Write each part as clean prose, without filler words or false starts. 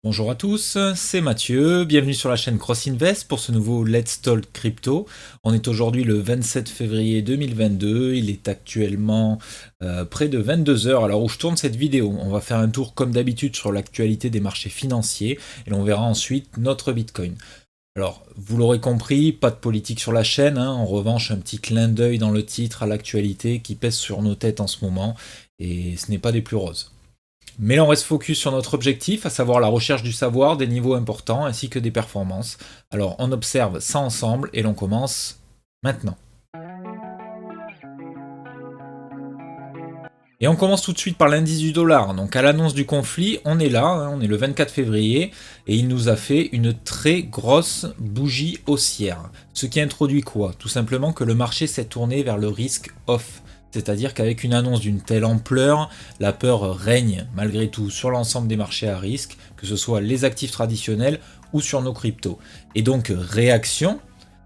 Bonjour à tous, c'est Mathieu, bienvenue sur la chaîne Cross Invest pour ce nouveau Let's Talk Crypto. On est aujourd'hui le 27 février 2022, il est actuellement près de 22 heures à l'heure où je tourne cette vidéo. On va faire un tour comme d'habitude sur l'actualité des marchés financiers et l'on verra ensuite notre Bitcoin. Alors, vous l'aurez compris, pas de politique sur la chaîne, en revanche un petit clin d'œil dans le titre à l'actualité qui pèse sur nos têtes en ce moment et ce n'est pas des plus roses. Mais là, on reste focus sur notre objectif, à savoir la recherche du savoir, des niveaux importants ainsi que des performances. Alors, on observe ça ensemble et l'on commence maintenant. Et on commence tout de suite par l'indice du dollar. Donc à l'annonce du conflit, on est là, on est le 24 février, et il nous a fait une très grosse bougie haussière. Ce qui introduit quoi? Tout simplement que le marché s'est tourné vers le risque off. C'est-à-dire qu'avec une annonce d'une telle ampleur, la peur règne malgré tout sur l'ensemble des marchés à risque, que ce soit les actifs traditionnels ou sur nos cryptos. Et donc réaction,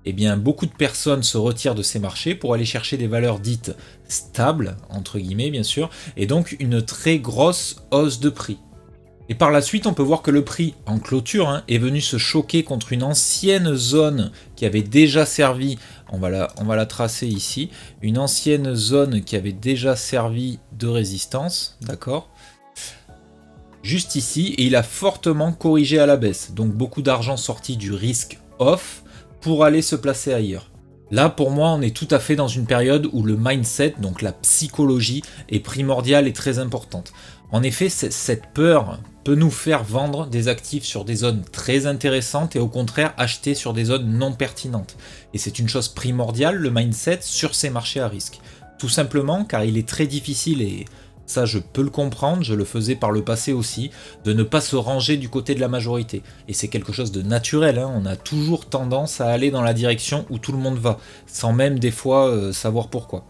eh bien beaucoup de personnes se retirent de ces marchés pour aller chercher des valeurs dites stables, entre guillemets bien sûr, et donc une très grosse hausse de prix. Et par la suite, on peut voir que le prix en clôture est venu se choquer contre une ancienne zone qui avait déjà servi, on va la tracer ici, une ancienne zone qui avait déjà servi de résistance, d'accord ? Juste ici, et il a fortement corrigé à la baisse, donc beaucoup d'argent sorti du risque off pour aller se placer ailleurs. Là, pour moi, on est tout à fait dans une période où le mindset, donc la psychologie, est primordiale et très importante. En effet, cette peur peut nous faire vendre des actifs sur des zones très intéressantes et au contraire acheter sur des zones non pertinentes. Et c'est une chose primordiale, le mindset, sur ces marchés à risque. Tout simplement car il est très difficile, et ça je peux le comprendre, je le faisais par le passé aussi, de ne pas se ranger du côté de la majorité. Et c'est quelque chose de naturel, on a toujours tendance à aller dans la direction où tout le monde va, sans même des fois savoir pourquoi.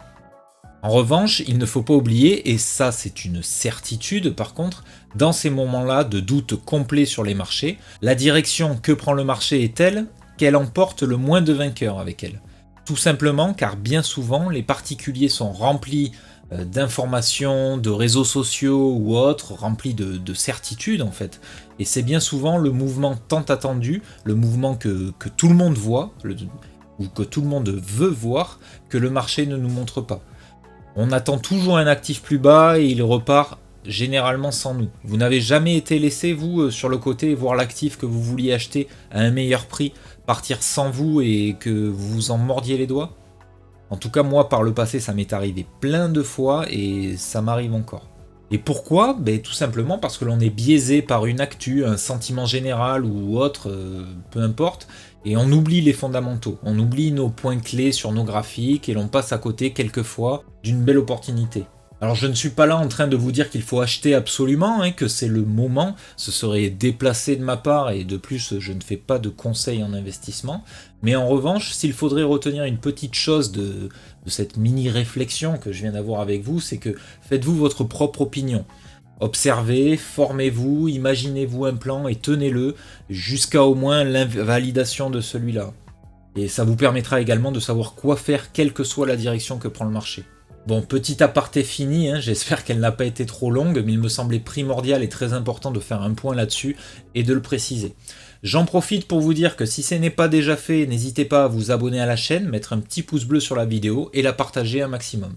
En revanche, il ne faut pas oublier, et ça c'est une certitude par contre, dans ces moments-là de doute complet sur les marchés, la direction que prend le marché est telle qu'elle emporte le moins de vainqueurs avec elle. Tout simplement car bien souvent les particuliers sont remplis d'informations, de réseaux sociaux ou autres, remplis de certitudes en fait. Et c'est bien souvent le mouvement tant attendu, le mouvement que tout le monde voit, ou que tout le monde veut voir, que le marché ne nous montre pas. On attend toujours un actif plus bas et il repart généralement sans nous. Vous n'avez jamais été laissé, vous, sur le côté, voir l'actif que vous vouliez acheter à un meilleur prix, partir sans vous et que vous vous en mordiez les doigts? En tout cas, moi, par le passé, ça m'est arrivé plein de fois et ça m'arrive encore. Et pourquoi? Tout simplement parce que l'on est biaisé par une actu, un sentiment général ou autre, peu importe, et on oublie les fondamentaux, on oublie nos points clés sur nos graphiques et l'on passe à côté quelquefois d'une belle opportunité. Alors je ne suis pas là en train de vous dire qu'il faut acheter absolument, que c'est le moment, ce serait déplacé de ma part et de plus je ne fais pas de conseils en investissement, mais en revanche s'il faudrait retenir une petite chose de cette mini-réflexion que je viens d'avoir avec vous, c'est que faites-vous votre propre opinion. Observez, formez-vous, imaginez-vous un plan et tenez-le jusqu'à au moins l'invalidation de celui-là. Et ça vous permettra également de savoir quoi faire quelle que soit la direction que prend le marché. Bon, petit aparté fini, j'espère qu'elle n'a pas été trop longue, mais il me semblait primordial et très important de faire un point là-dessus et de le préciser. J'en profite pour vous dire que si ce n'est pas déjà fait, n'hésitez pas à vous abonner à la chaîne, mettre un petit pouce bleu sur la vidéo et la partager un maximum.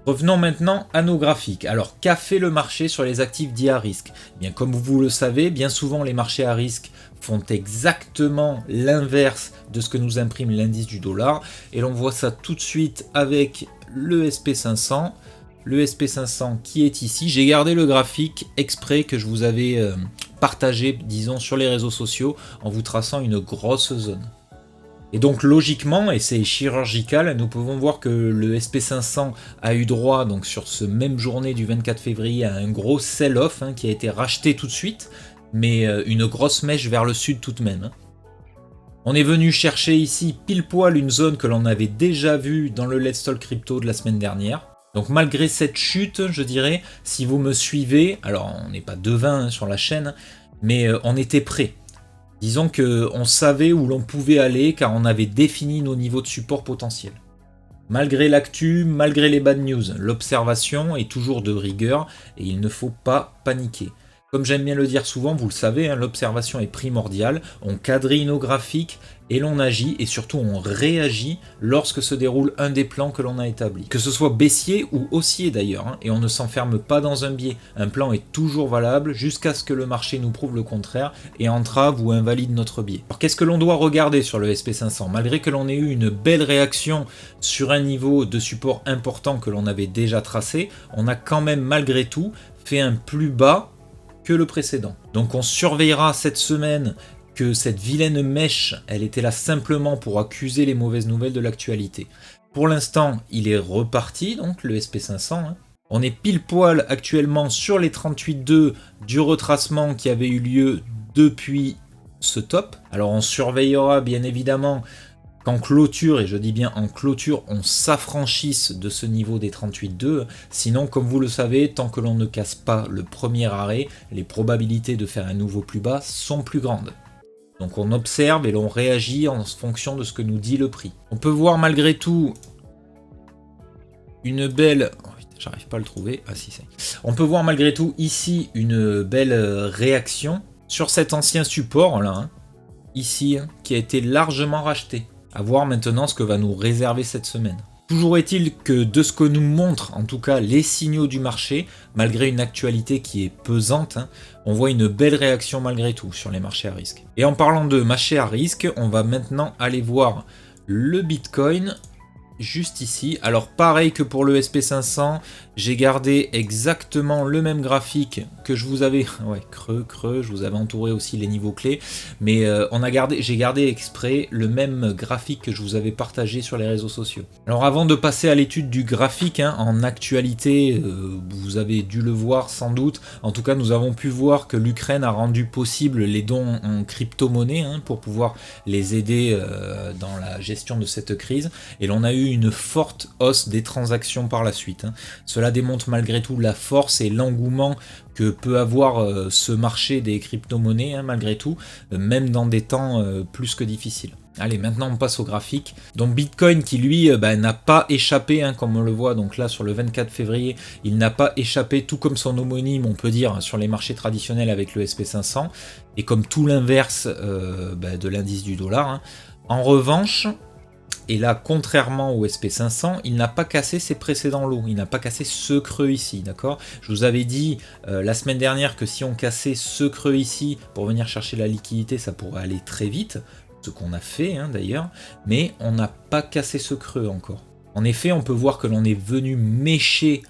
Revenons maintenant à nos graphiques. Alors, qu'a fait le marché sur les actifs dits à risque? Bien, comme vous le savez, bien souvent les marchés à risque font exactement l'inverse de ce que nous imprime l'indice du dollar. Et l'on voit ça tout de suite avec le SP500. Le SP500 qui est ici. J'ai gardé le graphique exprès que je vous avais partagé, disons, sur les réseaux sociaux en vous traçant une grosse zone. Et donc logiquement, et c'est chirurgical, nous pouvons voir que le SP500 a eu droit, donc sur ce même journée du 24 février, à un gros sell-off qui a été racheté tout de suite, mais une grosse mèche vers le sud tout de même. On est venu chercher ici pile poil une zone que l'on avait déjà vue dans le Let's Talk Crypto de la semaine dernière. Donc malgré cette chute, je dirais, si vous me suivez, alors on n'est pas devin sur la chaîne, mais on était prêt. Disons qu'on savait où l'on pouvait aller car on avait défini nos niveaux de support potentiels. Malgré l'actu, malgré les bad news, l'observation est toujours de rigueur et il ne faut pas paniquer. Comme j'aime bien le dire souvent, vous le savez, hein, l'observation est primordiale, on quadrille nos graphiques et l'on agit et surtout on réagit lorsque se déroule un des plans que l'on a établi. Que ce soit baissier ou haussier d'ailleurs, hein, et on ne s'enferme pas dans un biais. Un plan est toujours valable jusqu'à ce que le marché nous prouve le contraire et entrave ou invalide notre biais. Alors qu'est-ce que l'on doit regarder sur le SP500? Malgré que l'on ait eu une belle réaction sur un niveau de support important que l'on avait déjà tracé, on a quand même malgré tout fait un plus bas que le précédent. Donc on surveillera cette semaine que cette vilaine mèche, elle était là simplement pour accuser les mauvaises nouvelles de l'actualité. Pour l'instant, il est reparti, donc le SP500. Hein. On est pile poil actuellement sur les 38,2 du retracement qui avait eu lieu depuis ce top. Alors on surveillera bien évidemment qu'en clôture, et je dis bien en clôture, on s'affranchisse de ce niveau des 38,2. Sinon, comme vous le savez, tant que l'on ne casse pas le premier arrêt, les probabilités de faire un nouveau plus bas sont plus grandes. Donc on observe et l'on réagit en fonction de ce que nous dit le prix. On peut voir malgré tout une belle... Oh, j'arrive pas à le trouver. Ah si, c'est... On peut voir malgré tout ici une belle réaction sur cet ancien support là, hein, ici, hein, qui a été largement racheté. À voir maintenant ce que va nous réserver cette semaine. Toujours est-il que de ce que nous montrent en tout cas les signaux du marché, malgré une actualité qui est pesante, hein, on voit une belle réaction malgré tout sur les marchés à risque. Et en parlant de marchés à risque, on va maintenant aller voir le Bitcoin juste ici. Alors pareil que pour le SP500, j'ai gardé exactement le même graphique que je vous avais, ouais, creux, je vous avais entouré aussi les niveaux clés, mais j'ai gardé exprès le même graphique que je vous avais partagé sur les réseaux sociaux. Alors avant de passer à l'étude du graphique, hein, en actualité, vous avez dû le voir sans doute, en tout cas nous avons pu voir que l'Ukraine a rendu possible les dons en crypto-monnaie, hein, pour pouvoir les aider dans la gestion de cette crise, et l'on a eu une forte hausse des transactions par la suite. Hein. Cela démontre malgré tout la force et l'engouement que peut avoir ce marché des crypto-monnaies, hein, malgré tout, même dans des temps plus que difficiles. Allez, maintenant on passe au graphique. Donc Bitcoin qui lui n'a pas échappé, hein, comme on le voit donc là sur le 24 février, il n'a pas échappé, tout comme son homonyme on peut dire sur les marchés traditionnels avec le SP500, et comme tout l'inverse de l'indice du dollar. Hein. En revanche, et là, contrairement au SP500, il n'a pas cassé ses précédents lots, il n'a pas cassé ce creux ici, d'accord? Je vous avais dit la semaine dernière que si on cassait ce creux ici pour venir chercher la liquidité, ça pourrait aller très vite, ce qu'on a fait hein, d'ailleurs, mais on n'a pas cassé ce creux encore. En effet, on peut voir que l'on est venu mécher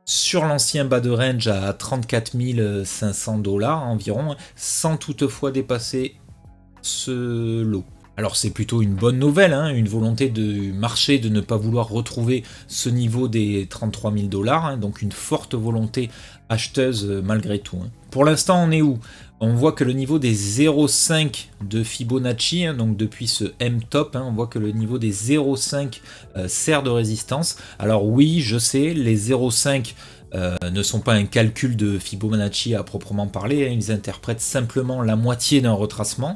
sur l'ancien bas de range à 34 500 $ environ, sans toutefois dépasser ce lot. Alors c'est plutôt une bonne nouvelle, hein, une volonté du marché de ne pas vouloir retrouver ce niveau des 33 000 $, hein, donc une forte volonté acheteuse malgré tout. Hein. Pour l'instant on est où? On voit que le niveau des 0,5 de Fibonacci, hein, donc depuis ce M-top, hein, on voit que le niveau des 0,5 sert de résistance. Alors oui, je sais, les 0,5 ne sont pas un calcul de Fibonacci à proprement parler, hein, ils interprètent simplement la moitié d'un retracement.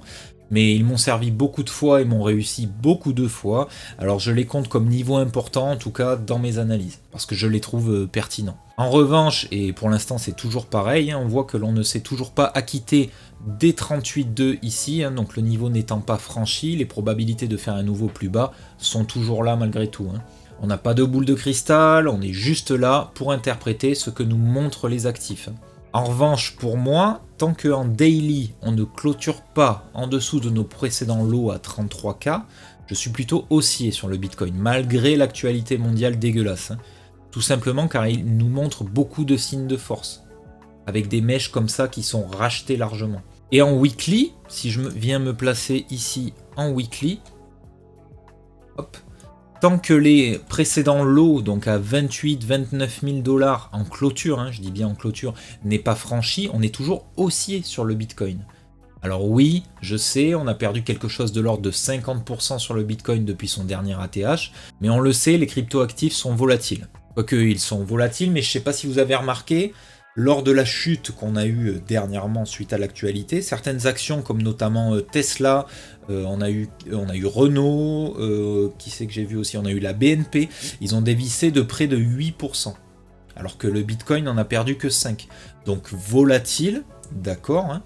Mais ils m'ont servi beaucoup de fois et m'ont réussi beaucoup de fois, alors je les compte comme niveau important, en tout cas dans mes analyses, parce que je les trouve pertinents. En revanche, et pour l'instant c'est toujours pareil, hein, on voit que l'on ne s'est toujours pas acquitté des 38,2 ici, hein, donc le niveau n'étant pas franchi, les probabilités de faire un nouveau plus bas sont toujours là malgré tout. Hein. On n'a pas de boule de cristal, on est juste là pour interpréter ce que nous montrent les actifs. En revanche, pour moi, tant qu'en daily, on ne clôture pas en dessous de nos précédents lots à 33K, je suis plutôt haussier sur le Bitcoin, malgré l'actualité mondiale dégueulasse. Hein. Tout simplement car il nous montre beaucoup de signes de force, avec des mèches comme ça qui sont rachetées largement. Et en weekly, si je viens me placer ici en weekly, hop, tant que les précédents lots, donc à 28-29 000 $ en clôture, hein, je dis bien en clôture, n'est pas franchi, on est toujours haussier sur le Bitcoin. Alors oui, je sais, on a perdu quelque chose de l'ordre de 50% sur le Bitcoin depuis son dernier ATH, mais on le sait, les cryptoactifs sont volatiles. Quoique ils sont volatiles, mais je ne sais pas si vous avez remarqué, lors de la chute qu'on a eue dernièrement suite à l'actualité, certaines actions comme notamment Tesla, on a eu Renault, qui c'est que j'ai vu aussi, on a eu la BNP, ils ont dévissé de près de 8%, alors que le Bitcoin n'en a perdu que 5%. Donc volatile, d'accord, hein,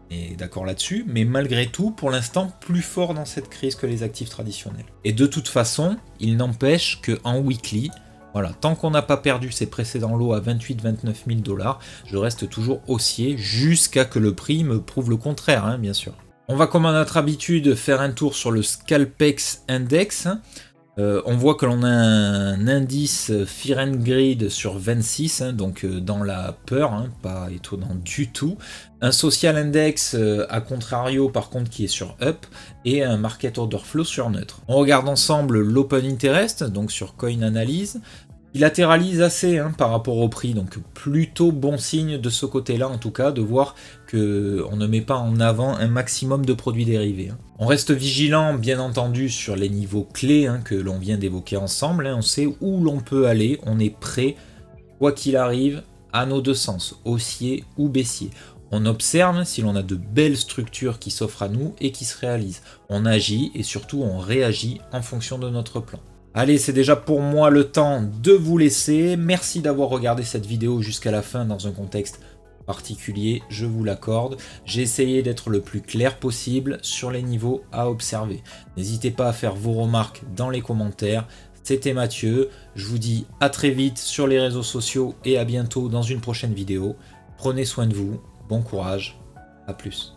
et d'accord là-dessus, mais malgré tout, pour l'instant, plus fort dans cette crise que les actifs traditionnels. Et de toute façon, il n'empêche qu'en weekly, voilà, tant qu'on n'a pas perdu ses précédents lots à 28-29 000 $, je reste toujours haussier jusqu'à que le prix me prouve le contraire, hein, bien sûr. On va, comme à notre habitude, faire un tour sur le Scalpex Index. On voit que l'on a un indice Fear and Greed sur 26, hein, donc dans la peur, hein, pas étonnant du tout. Un Social Index à contrario par contre qui est sur Up, et un Market Order Flow sur neutre. On regarde ensemble l'Open Interest, donc sur Coin Analyse. Il latéralise assez hein, par rapport au prix, donc plutôt bon signe de ce côté-là en tout cas, de voir qu'on ne met pas en avant un maximum de produits dérivés. Hein. On reste vigilant bien entendu sur les niveaux clés hein, que l'on vient d'évoquer ensemble, hein. On sait où l'on peut aller, on est prêt, quoi qu'il arrive, à nos deux sens, haussier ou baissier. On observe si l'on a de belles structures qui s'offrent à nous et qui se réalisent. On agit et surtout on réagit en fonction de notre plan. Allez, c'est déjà pour moi le temps de vous laisser. Merci d'avoir regardé cette vidéo jusqu'à la fin dans un contexte particulier, je vous l'accorde. J'ai essayé d'être le plus clair possible sur les niveaux à observer. N'hésitez pas à faire vos remarques dans les commentaires. C'était Mathieu, je vous dis à très vite sur les réseaux sociaux et à bientôt dans une prochaine vidéo. Prenez soin de vous, bon courage, à plus.